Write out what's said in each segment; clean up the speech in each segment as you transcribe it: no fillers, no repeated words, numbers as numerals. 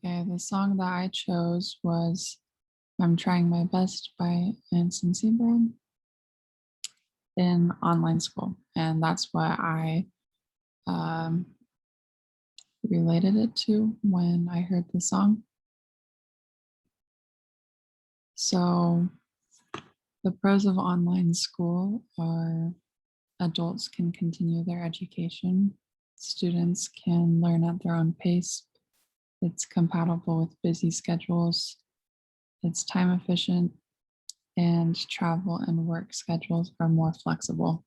Okay, the song that I chose was I'm Trying My Best by Anson Seabra in online school. And that's what I um, related it to when I heard the song. So, the pros of online school are adults can continue their education, students can learn at their own pace, it's compatible with busy schedules, it's time efficient, and travel and work schedules are more flexible.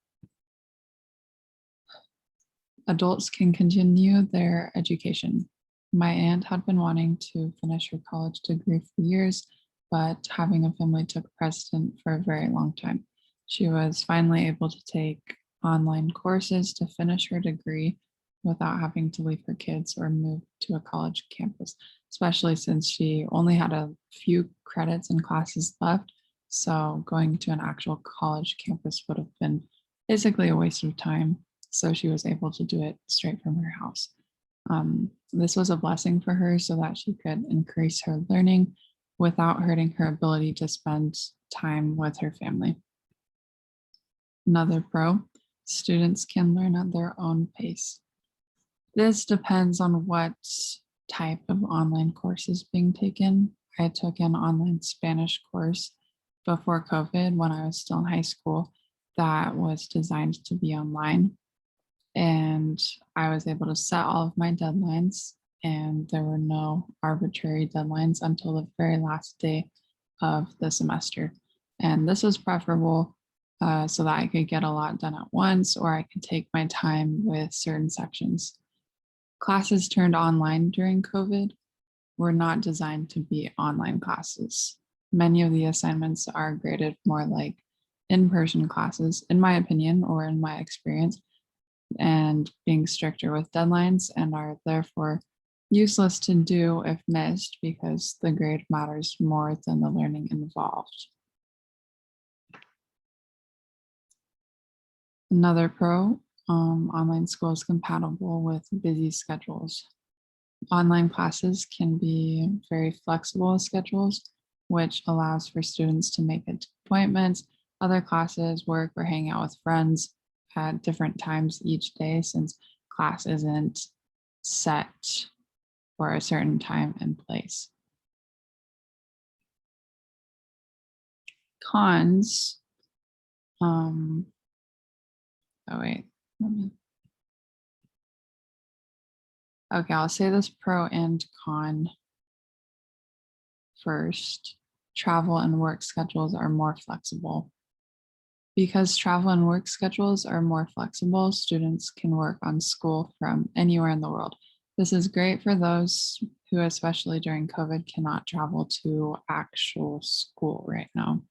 Adults can continue their education. My aunt had been wanting to finish her college degree for years, but having a family took precedent for a very long time. She was finally able to take online courses to finish her degree without having to leave her kids or move to a college campus, especially since she only had a few credits and classes left. So going to an actual college campus would have been basically a waste of time. So she was able to do it straight from her house. This was a blessing for her so that she could increase her learning without hurting her ability to spend time with her family. Another pro, students can learn at their own pace. This depends on what type of online course is being taken. I took an online Spanish course before COVID when I was still in high school that was designed to be online. And I was able to set all of my deadlines, and there were no arbitrary deadlines until the very last day of the semester. And this was preferable so that I could get a lot done at once, or I could take my time with certain sections. Classes turned online during COVID were not designed to be online classes. Many of the assignments are graded more like in-person classes, in my opinion, or in my experience, and being stricter with deadlines, and are therefore useless to do if missed because the grade matters more than the learning involved. Another pro, online school is compatible with busy schedules. Online classes can be very flexible schedules, which allows for students to make appointments, other classes, work, or hang out with friends at different times each day, since class isn't set for a certain time and place. Cons, oh wait, okay, I'll say this pro and con first. Travel and work schedules are more flexible. Because travel and work schedules are more flexible, students can work on school from anywhere in the world. This is great for those who, especially during COVID, cannot travel to actual school right now,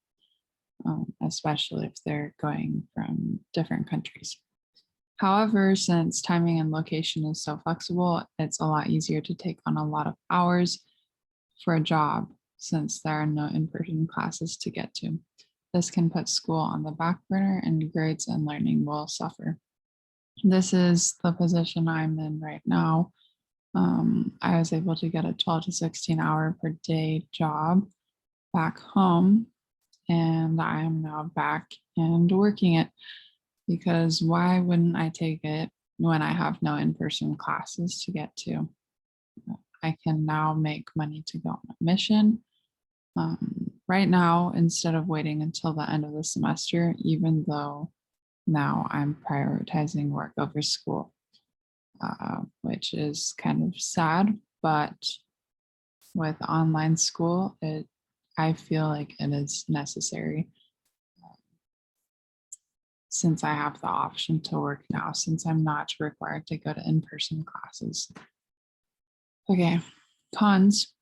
especially if they're going from different countries. However, since timing and location is so flexible, it's a lot easier to take on a lot of hours for a job since there are no in-person classes to get to. This can put school on the back burner and grades and learning will suffer. This is the position I'm in right now. I was able to get a 12 to 16 hour per day job back home, and I am now back and working it because why wouldn't I take it when I have no in-person classes to get to? I can now make money to go on a mission. Right now, instead of waiting until the end of the semester, even though now I'm prioritizing work over school, which is kind of sad, but with online school, I feel like it is necessary since I have the option to work now, since I'm not required to go to in-person classes. Okay, cons.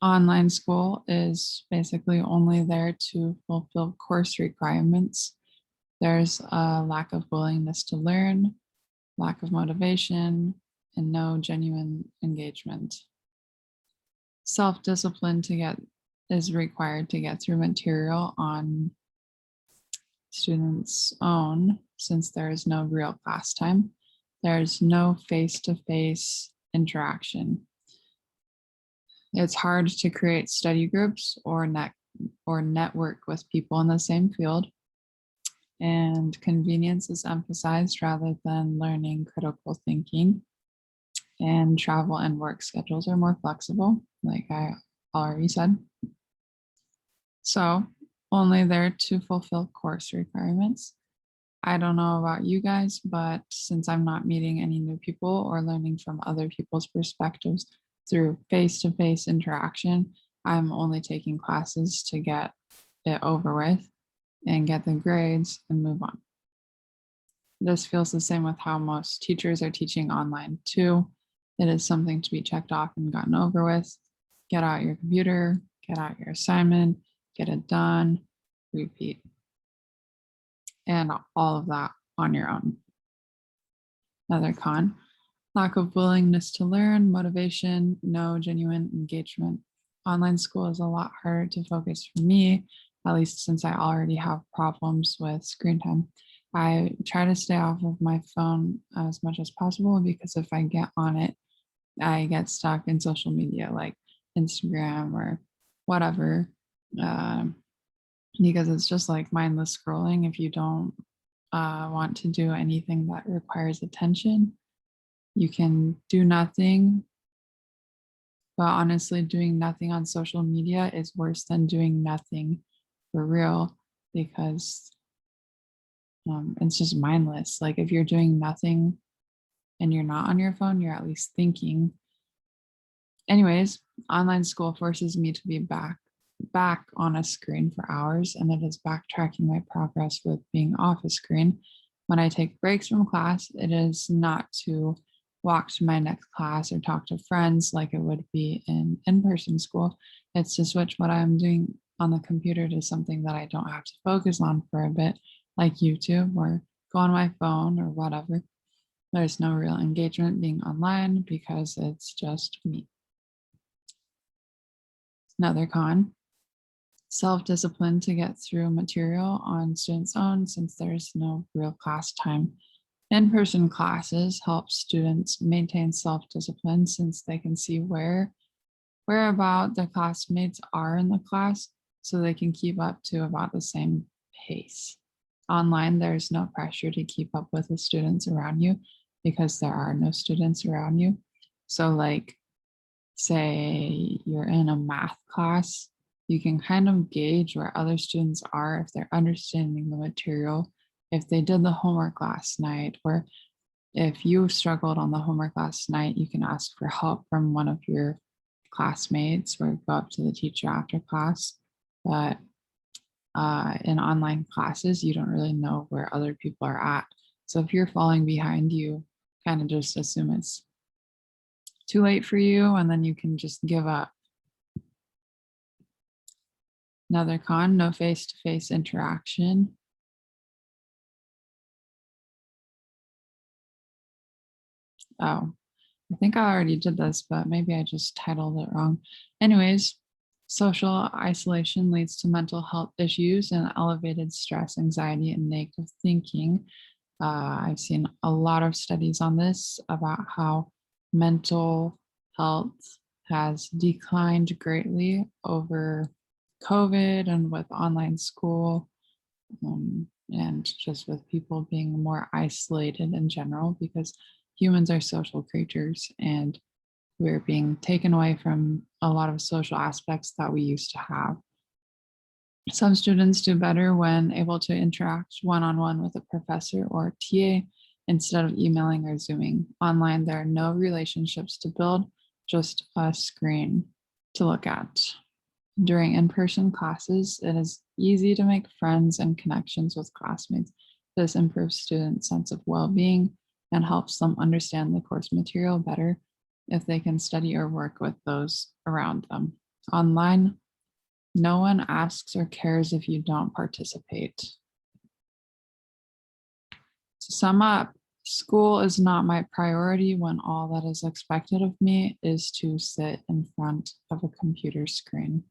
Online school is basically only there to fulfill course requirements. There's a lack of willingness to learn, lack of motivation, and no genuine engagement. Self-discipline is required to get through material on students' own, since there is no real class time. There's no face-to-face interaction. It's hard to create study groups or network with people in the same field, and convenience is emphasized rather than learning critical thinking. And travel and work schedules are more flexible, like I already said. So only there to fulfill course requirements. I don't know about you guys, but since I'm not meeting any new people or learning from other people's perspectives through face-to-face interaction, I'm only taking classes to get it over with and get the grades and move on. This feels the same with how most teachers are teaching online too. It is something to be checked off and gotten over with. Get out your computer, get out your assignment, get it done, repeat. And all of that on your own. Another con, lack of willingness to learn, motivation, no genuine engagement. Online school is a lot harder to focus for me, at least since I already have problems with screen time. I try to stay off of my phone as much as possible because if I get on it, I get stuck in social media like Instagram or whatever, because it's just like mindless scrolling. If you don't want to do anything that requires attention, you can do nothing. But honestly, doing nothing on social media is worse than doing nothing for real, because it's just mindless. Like if you're doing nothing and you're not on your phone, you're at least thinking. Anyways, online school forces me to be back on a screen for hours, and it is backtracking my progress with being off a screen. When I take breaks from class, it is not to walk to my next class or talk to friends like it would be in in-person school. It's to switch what I'm doing on the computer to something that I don't have to focus on for a bit, like YouTube or go on my phone or whatever. There's no real engagement being online because it's just me. Another con, self-discipline to get through material on students' own since there's no real class time. In-person classes help students maintain self-discipline since they can see where about their classmates are in the class, so they can keep up to about the same pace. Online, there's no pressure to keep up with the students around you because there are no students around you. So like, say you're in a math class, you can kind of gauge where other students are, if they're understanding the material, if they did the homework last night, or if you struggled on the homework last night, you can ask for help from one of your classmates or go up to the teacher after class. But in online classes, you don't really know where other people are at. So if you're falling behind, you kind of just assume it's too late for you, and then you can just give up. Another con, no face-to-face interaction. Oh, I think I already did this, but maybe I just titled it wrong. Anyways, social isolation leads to mental health issues and elevated stress, anxiety, and negative thinking. I've seen a lot of studies on this about how mental health has declined greatly over COVID and with online school, and just with people being more isolated in general, because humans are social creatures and we're being taken away from a lot of social aspects that we used to have. Some students do better when able to interact one-on-one with a professor or TA instead of emailing or Zooming. Online, there are no relationships to build, just a screen to look at. During in-person classes, it is easy to make friends and connections with classmates. This improves students' sense of well-being and helps them understand the course material better if they can study or work with those around them. Online, no one asks or cares if you don't participate. To sum up, school is not my priority when all that is expected of me is to sit in front of a computer screen.